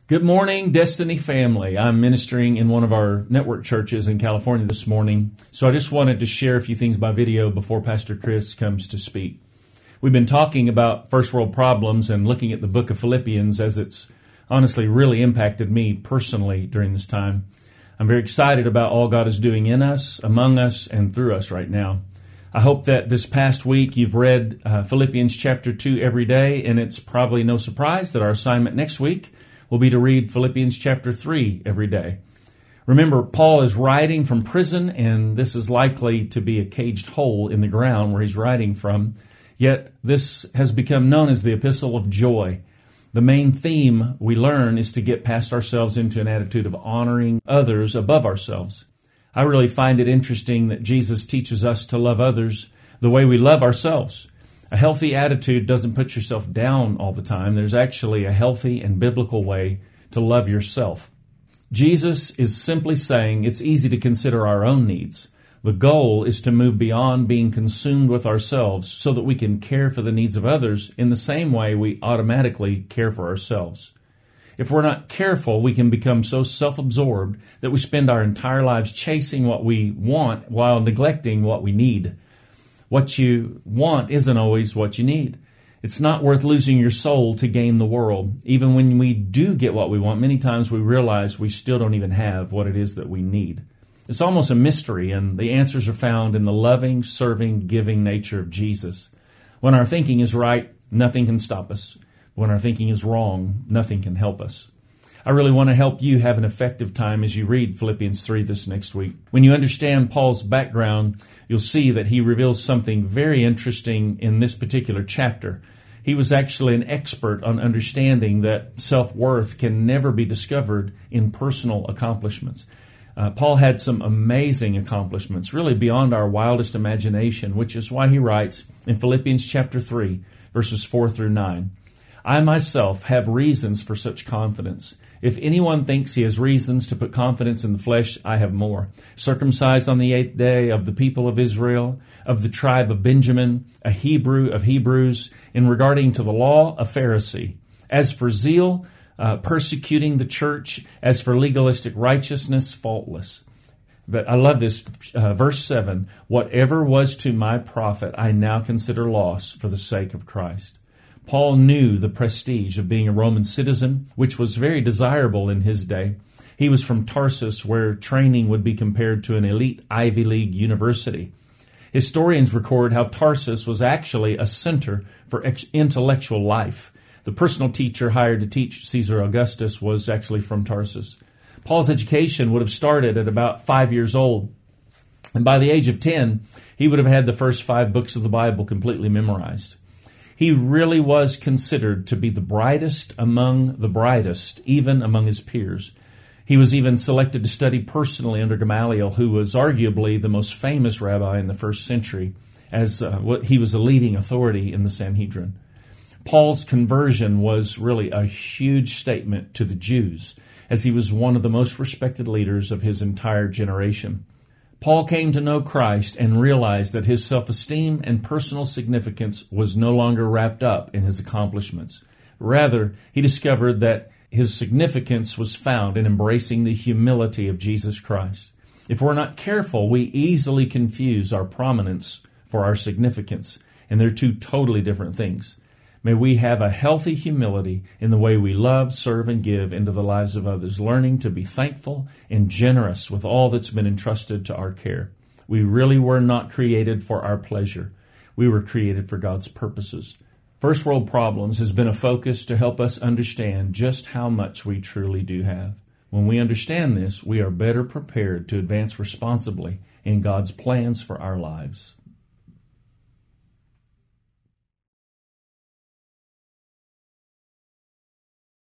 Good morning, Destiny family. I'm ministering in one of our network churches in California this morning, so I just wanted to share a few things by video before Pastor Chris comes to speak. We've been talking about first world problems and looking at the book of Philippians as it's honestly really impacted me personally during this time. I'm very excited about all God is doing in us, among us, and through us right now. I hope that this past week you've read Philippians chapter 2 every day, and it's probably no surprise that our assignment next week will be to read Philippians chapter 3 every day. Remember, Paul is writing from prison, and this is likely to be a caged hole in the ground where he's writing from. Yet this has become known as the epistle of joy. The main theme we learn is to get past ourselves into an attitude of honoring others above ourselves. I really find it interesting that Jesus teaches us to love others the way we love ourselves. A healthy attitude doesn't put yourself down all the time. There's actually a healthy and biblical way to love yourself. Jesus is simply saying it's easy to consider our own needs. The goal is to move beyond being consumed with ourselves so that we can care for the needs of others in the same way we automatically care for ourselves. If we're not careful, we can become so self-absorbed that we spend our entire lives chasing what we want while neglecting what we need. What you want isn't always what you need. It's not worth losing your soul to gain the world. Even when we do get what we want, many times we realize we still don't even have what it is that we need. It's almost a mystery, and the answers are found in the loving, serving, giving nature of Jesus. When our thinking is right, nothing can stop us. When our thinking is wrong, nothing can help us. I really want to help you have an effective time as you read Philippians 3 this next week. When you understand Paul's background, you'll see that he reveals something very interesting in this particular chapter. He was actually an expert on understanding that self-worth can never be discovered in personal accomplishments. Paul had some amazing accomplishments, really beyond our wildest imagination, which is why he writes in Philippians chapter 3, verses 4 through 9, I myself have reasons for such confidence. If anyone thinks he has reasons to put confidence in the flesh, I have more. Circumcised on the 8th day, of the people of Israel, of the tribe of Benjamin, a Hebrew of Hebrews, in regarding to the law, a Pharisee. As for zeal, persecuting the church, as for legalistic righteousness, faultless. But I love this, verse 7, whatever was to my profit, I now consider loss for the sake of Christ. Paul knew the prestige of being a Roman citizen, which was very desirable in his day. He was from Tarsus, where training would be compared to an elite Ivy League university. Historians record how Tarsus was actually a center for intellectual life. The personal teacher hired to teach Caesar Augustus was actually from Tarsus. Paul's education would have started at about 5 years old, and by the age of 10, he would have had the first 5 books of the Bible completely memorized. He really was considered to be the brightest among the brightest, even among his peers. He was even selected to study personally under Gamaliel, who was arguably the most famous rabbi in the first century, as he was a leading authority in the Sanhedrin. Paul's conversion was really a huge statement to the Jews, as he was one of the most respected leaders of his entire generation. Paul came to know Christ and realized that his self-esteem and personal significance was no longer wrapped up in his accomplishments. Rather, he discovered that his significance was found in embracing the humility of Jesus Christ. If we're not careful, we easily confuse our prominence for our significance, and they're two totally different things. May we have a healthy humility in the way we love, serve, and give into the lives of others, learning to be thankful and generous with all that's been entrusted to our care. We really were not created for our pleasure. We were created for God's purposes. First World Problems has been a focus to help us understand just how much we truly do have. When we understand this, we are better prepared to advance responsibly in God's plans for our lives.